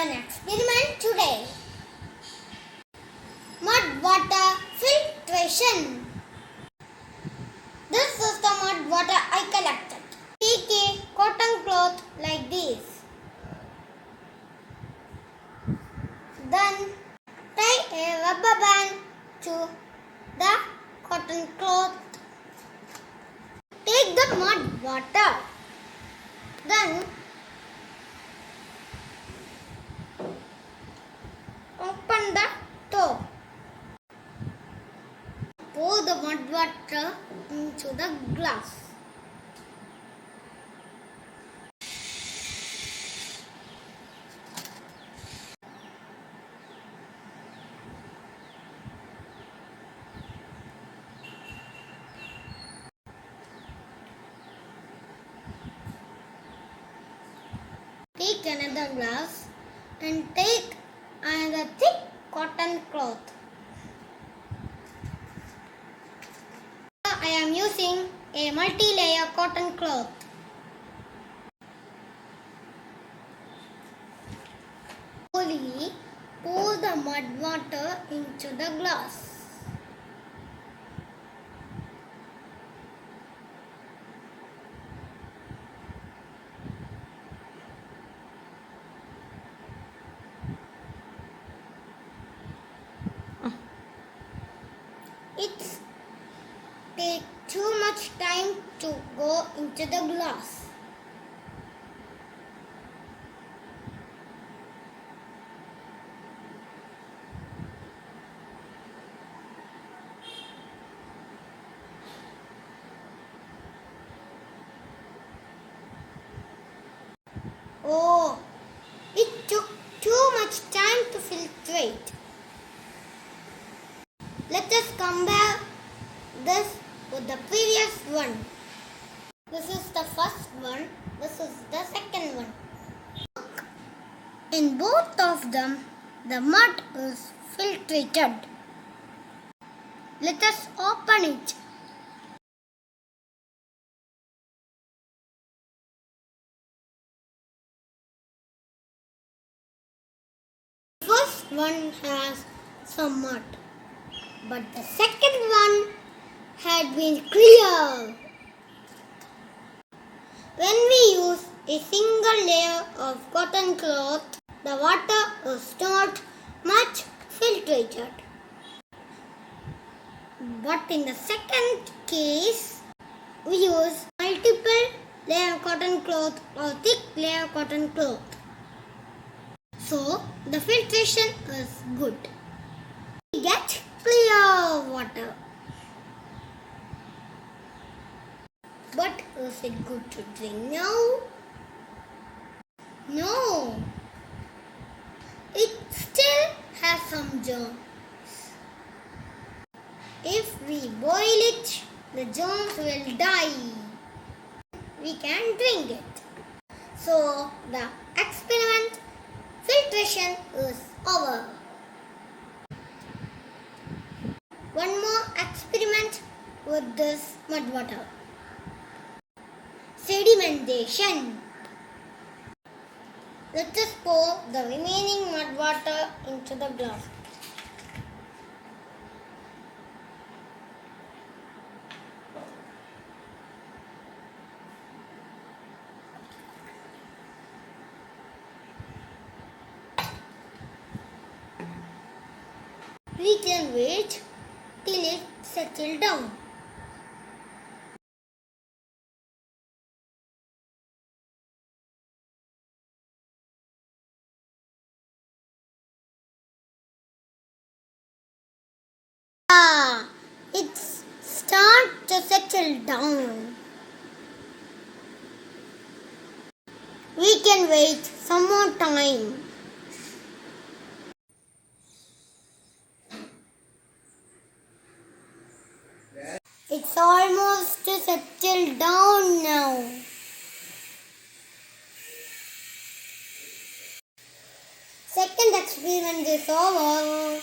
an experiment today. Mud water filtration. This is the mud water I collected. Take a cotton cloth like this. Then tie a rubber band to the cotton cloth. Take the mud water. Then open the top. Pour the mud water into the glass. Take another glass and take another thick cotton cloth. I am using a multi-layer cotton cloth. Slowly pour the mud water into the glass. It takes too much time to go into the glass. Oh, it took too much time to filtrate. Let us compare this with the previous one. This is the first one. This is the second one. In both of them, the mud is filtrated. Let us open it. The first one has some mud, but the second one had been clear. When we use a single layer of cotton cloth, the water is not much filtrated. But in the second case, we use multiple layer cotton cloth or thick layer cotton cloth. So, the filtration is good. We get clear water. But is it good to drink now? No. It still has some germs. If we boil it, the germs will die. We can drink it. So the experiment filtration is over. One more experiment with this mud water. Sedimentation. Let us pour the remaining mud water into the glass. We can wait till it settles down. It starts to settle down. We can wait some more time. It's almost to settle down now. Second experiment is over.